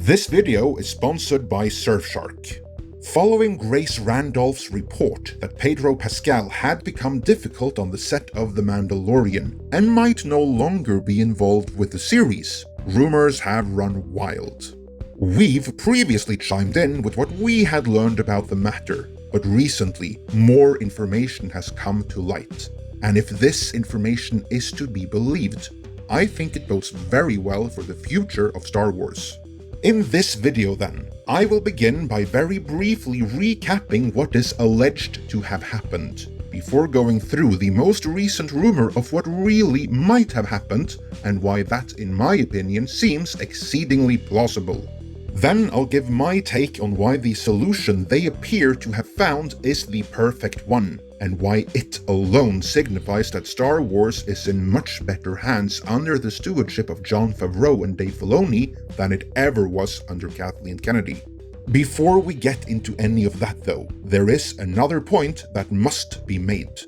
This video is sponsored by Surfshark. Following Grace Randolph's report that Pedro Pascal had become difficult on the set of The Mandalorian and might no longer be involved with the series, rumors have run wild. We've previously chimed in with what we had learned about the matter, but recently more information has come to light. And if this information is to be believed, I think it bodes very well for the future of Star Wars. In this video then, I will begin by very briefly recapping what is alleged to have happened, before going through the most recent rumor of what really might have happened and why that, in my opinion, seems exceedingly plausible. Then I'll give my take on why the solution they appear to have found is the perfect one, and why it alone signifies that Star Wars is in much better hands under the stewardship of Jon Favreau and Dave Filoni than it ever was under Kathleen Kennedy. Before we get into any of that though, there is another point that must be made.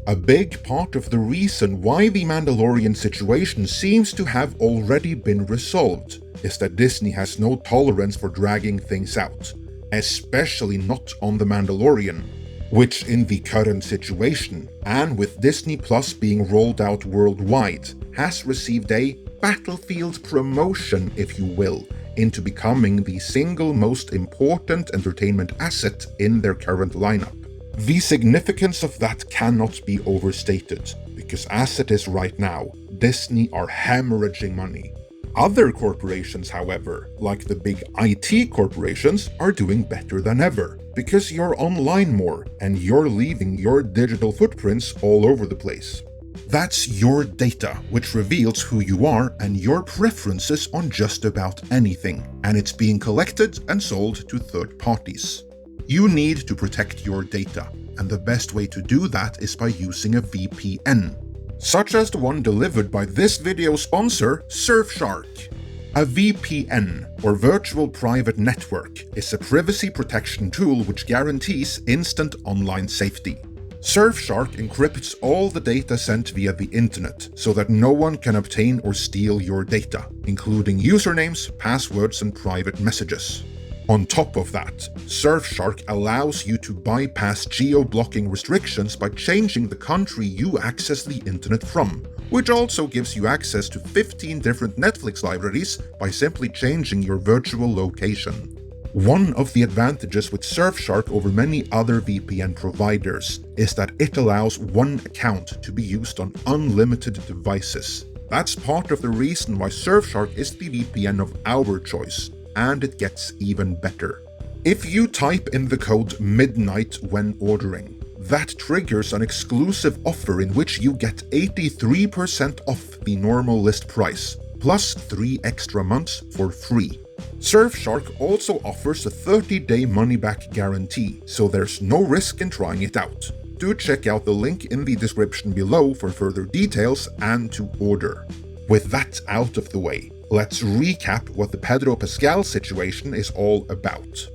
A big part of the reason why the Mandalorian situation seems to have already been resolved is that Disney has no tolerance for dragging things out, especially not on The Mandalorian, which in the current situation, and with Disney Plus being rolled out worldwide, has received a battlefield promotion, if you will, into becoming the single most important entertainment asset in their current lineup. The significance of that cannot be overstated, because as it is right now, Disney are hemorrhaging money. Other corporations, however, like the big IT corporations, are doing better than ever, because you're online more and you're leaving your digital footprints all over the place. That's your data, which reveals who you are and your preferences on just about anything, and it's being collected and sold to third parties. You need to protect your data, and the best way to do that is by using a VPN, such as the one delivered by this video sponsor, Surfshark. A VPN, or Virtual Private Network, is a privacy protection tool which guarantees instant online safety. Surfshark encrypts all the data sent via the internet so that no one can obtain or steal your data, including usernames, passwords, and private messages. On top of that, Surfshark allows you to bypass geo-blocking restrictions by changing the country you access the internet from, which also gives you access to 15 different Netflix libraries by simply changing your virtual location. One of the advantages with Surfshark over many other VPN providers is that it allows one account to be used on unlimited devices. That's part of the reason why Surfshark is the VPN of our choice. And it gets even better. If you type in the code MIDNIGHT when ordering, that triggers an exclusive offer in which you get 83% off the normal list price, plus 3 extra months for free. Surfshark also offers a 30-day money-back guarantee, so there's no risk in trying it out. Do check out the link in the description below for further details and to order. With that out of the way, let's recap what the Pedro Pascal situation is all about.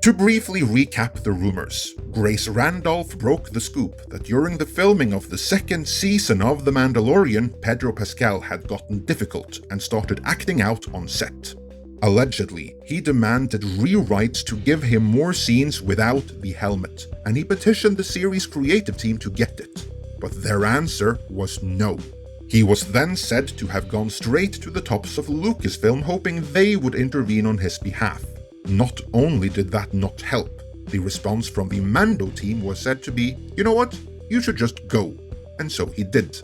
To briefly recap the rumors, Grace Randolph broke the scoop that during the filming of the second season of The Mandalorian, Pedro Pascal had gotten difficult and started acting out on set. Allegedly, he demanded rewrites to give him more scenes without the helmet, and he petitioned the series' creative team to get it. But their answer was no. He was then said to have gone straight to the tops of Lucasfilm hoping they would intervene on his behalf. Not only did that not help, the response from the Mando team was said to be, you know what, you should just go. And so he did.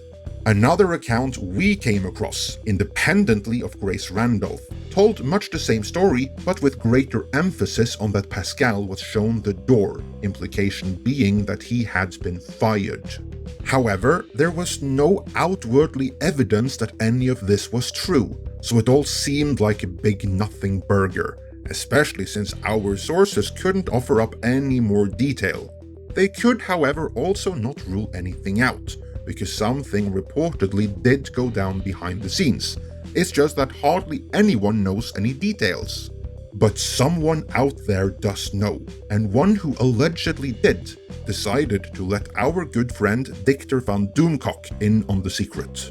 Another account we came across, independently of Grace Randolph, told much the same story, but with greater emphasis on that Pascal was shown the door, implication being that he had been fired. However, there was no outwardly evidence that any of this was true, so it all seemed like a big nothing burger, especially since our sources couldn't offer up any more detail. They could, however, also not rule anything out, because something reportedly did go down behind the scenes. It's just that hardly anyone knows any details. But someone out there does know, and one who allegedly did, decided to let our good friend Dictor van Doomcock in on the secret.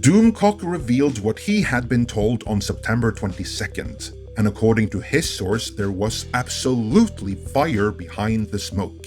Doomcock revealed what he had been told on September 22nd, and according to his source, there was absolutely fire behind the smoke.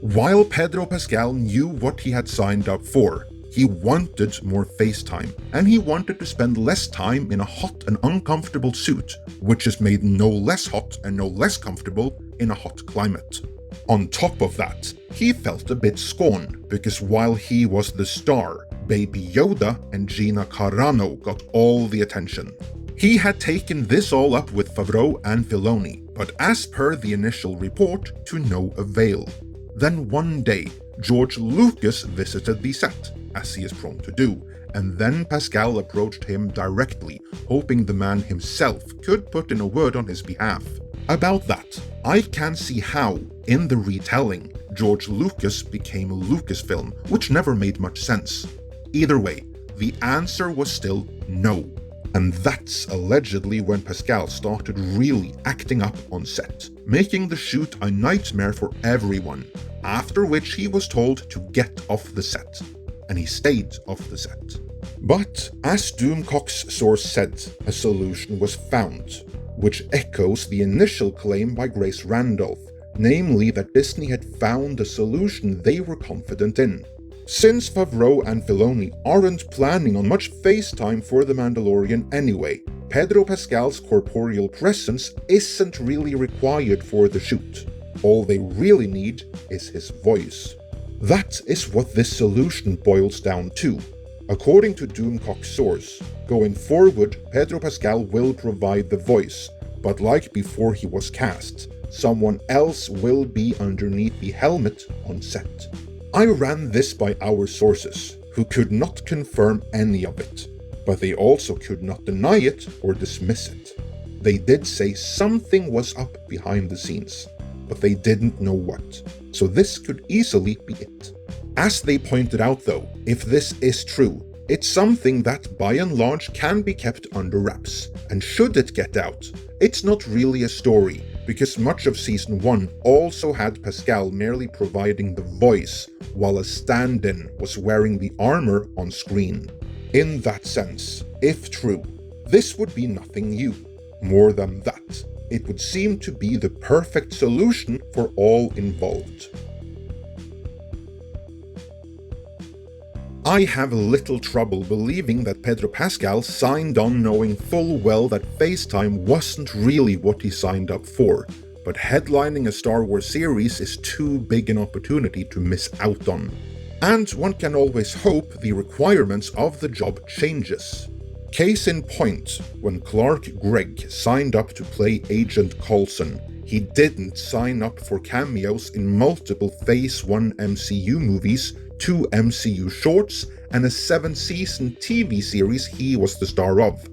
While Pedro Pascal knew what he had signed up for, he wanted more face time, and he wanted to spend less time in a hot and uncomfortable suit, which is made no less hot and no less comfortable in a hot climate. On top of that, he felt a bit scorned, because while he was the star, Baby Yoda and Gina Carano got all the attention. He had taken this all up with Favreau and Filoni, but as per the initial report, to no avail. Then one day, George Lucas visited the set, as he is prone to do, and then Pascal approached him directly, hoping the man himself could put in a word on his behalf. About that, I can see how, in the retelling, George Lucas became Lucasfilm, which never made much sense. Either way, the answer was still no. And that's allegedly when Pascal started really acting up on set, making the shoot a nightmare for everyone, after which he was told to get off the set. And he stayed off the set. But, as Doomcock's source said, a solution was found, which echoes the initial claim by Grace Randolph, namely that Disney had found a solution they were confident in. Since Favreau and Filoni aren't planning on much face time for The Mandalorian anyway, Pedro Pascal's corporeal presence isn't really required for the shoot. All they really need is his voice. That is what this solution boils down to. According to Doomcock's source, going forward, Pedro Pascal will provide the voice, but like before he was cast, someone else will be underneath the helmet on set. I ran this by our sources, who could not confirm any of it, but they also could not deny it or dismiss it. They did say something was up behind the scenes, but they didn't know what, so this could easily be it. As they pointed out though, if this is true, it's something that by and large can be kept under wraps, and should it get out, it's not really a story, because much of Season 1 also had Pascal merely providing the voice, while a stand-in was wearing the armor on screen. In that sense, if true, this would be nothing new. More than that, it would seem to be the perfect solution for all involved. I have little trouble believing that Pedro Pascal signed on knowing full well that FaceTime wasn't really what he signed up for, but headlining a Star Wars series is too big an opportunity to miss out on. And one can always hope the requirements of the job changes. Case in point, when Clark Gregg signed up to play Agent Coulson, he didn't sign up for cameos in multiple Phase 1 MCU movies, 2 MCU shorts, and a 7-season TV series he was the star of.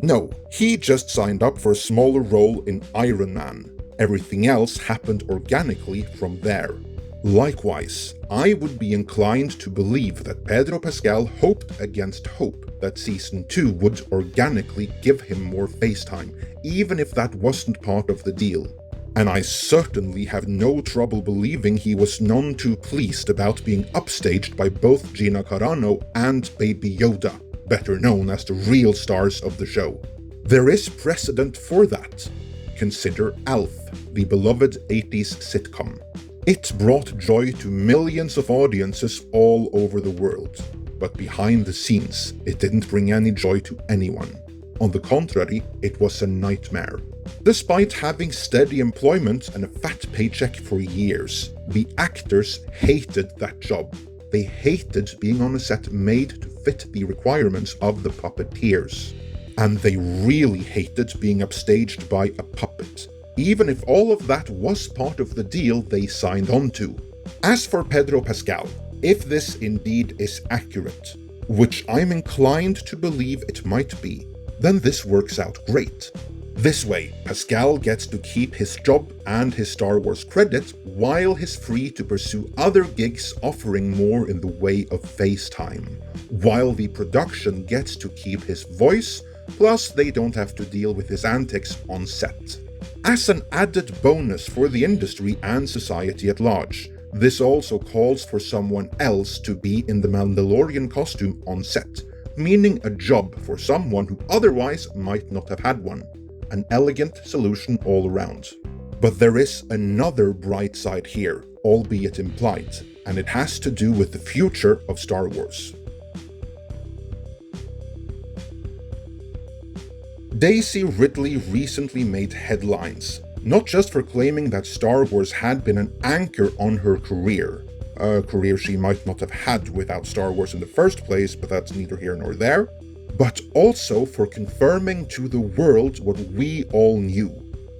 No, he just signed up for a smaller role in Iron Man. Everything else happened organically from there. Likewise, I would be inclined to believe that Pedro Pascal hoped against hope that Season 2 would organically give him more FaceTime, even if that wasn't part of the deal. And I certainly have no trouble believing he was none too pleased about being upstaged by both Gina Carano and Baby Yoda, better known as the real stars of the show. There is precedent for that. Consider Alf, the beloved 80s sitcom. It brought joy to millions of audiences all over the world, but behind the scenes, it didn't bring any joy to anyone. On the contrary, it was a nightmare. Despite having steady employment and a fat paycheck for years, the actors hated that job. They hated being on a set made to fit the requirements of the puppeteers. And they really hated being upstaged by a puppet, even if all of that was part of the deal they signed on to. As for Pedro Pascal, if this indeed is accurate, which I'm inclined to believe it might be, then this works out great. This way, Pascal gets to keep his job and his Star Wars credit while he's free to pursue other gigs offering more in the way of FaceTime, while the production gets to keep his voice, plus they don't have to deal with his antics on set. As an added bonus for the industry and society at large, this also calls for someone else to be in the Mandalorian costume on set, meaning a job for someone who otherwise might not have had one. An elegant solution all around. But there is another bright side here, albeit implied, and it has to do with the future of Star Wars. Daisy Ridley recently made headlines, not just for claiming that Star Wars had been an anchor on her career, a career she might not have had without Star Wars in the first place, but that's neither here nor there, but also for confirming to the world what we all knew.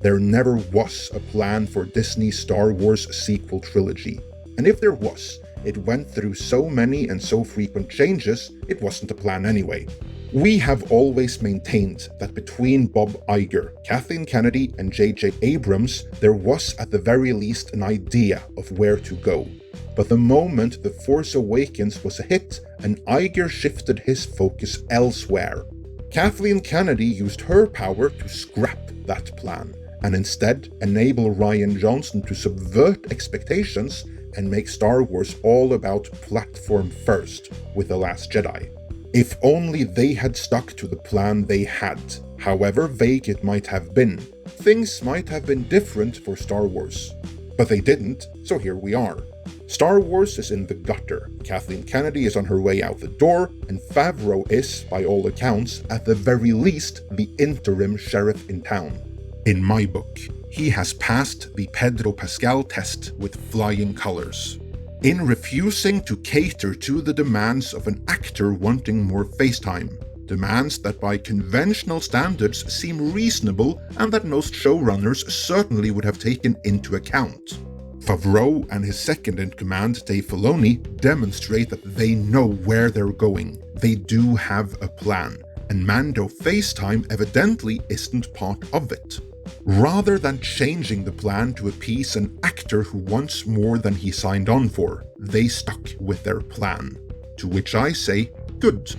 There never was a plan for Disney's Star Wars sequel trilogy. And if there was, it went through so many and so frequent changes, it wasn't a plan anyway. We have always maintained that between Bob Iger, Kathleen Kennedy, and J.J. Abrams, there was at the very least an idea of where to go. But the moment The Force Awakens was a hit, and Iger shifted his focus elsewhere. Kathleen Kennedy used her power to scrap that plan, and instead enable Rian Johnson to subvert expectations and make Star Wars all about platform first with The Last Jedi. If only they had stuck to the plan they had, however vague it might have been, things might have been different for Star Wars. But they didn't, so here we are. Star Wars is in the gutter, Kathleen Kennedy is on her way out the door, and Favreau is, by all accounts, at the very least, the interim sheriff in town. In my book, he has passed the Pedro Pascal test with flying colors. In refusing to cater to the demands of an actor wanting more face time, demands that by conventional standards seem reasonable and that most showrunners certainly would have taken into account. Favreau and his second-in-command, Dave Filoni, demonstrate that they know where they're going. They do have a plan, and Mando FaceTime evidently isn't part of it. Rather than changing the plan to appease an actor who wants more than he signed on for, they stuck with their plan. To which I say, good.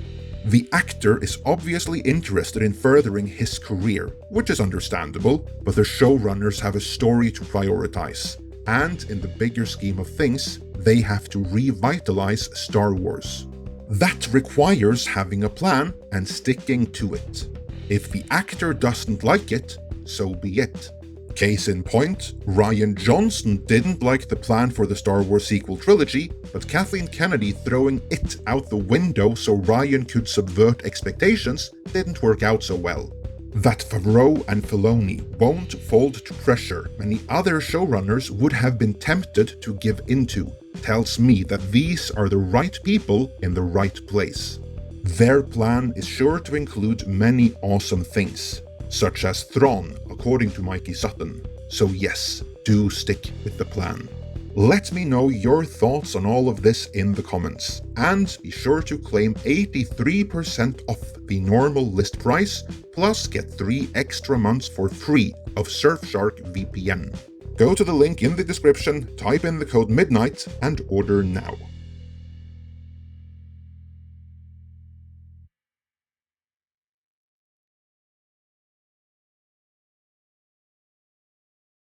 The actor is obviously interested in furthering his career, which is understandable, but the showrunners have a story to prioritize. And in the bigger scheme of things, they have to revitalize Star Wars. That requires having a plan and sticking to it. If the actor doesn't like it, so be it. Case in point, Rian Johnson didn't like the plan for the Star Wars sequel trilogy, but Kathleen Kennedy throwing it out the window so Rian could subvert expectations didn't work out so well. That Favreau and Filoni won't fold to pressure many other showrunners would have been tempted to give into tells me that these are the right people in the right place. Their plan is sure to include many awesome things, such as Thrawn, according to Mikey Sutton. So yes, do stick with the plan. Let me know your thoughts on all of this in the comments, and be sure to claim 83% off the normal list price, plus get 3 extra months for free of Surfshark VPN. Go to the link in the description, type in the code MIDNIGHT, and order now.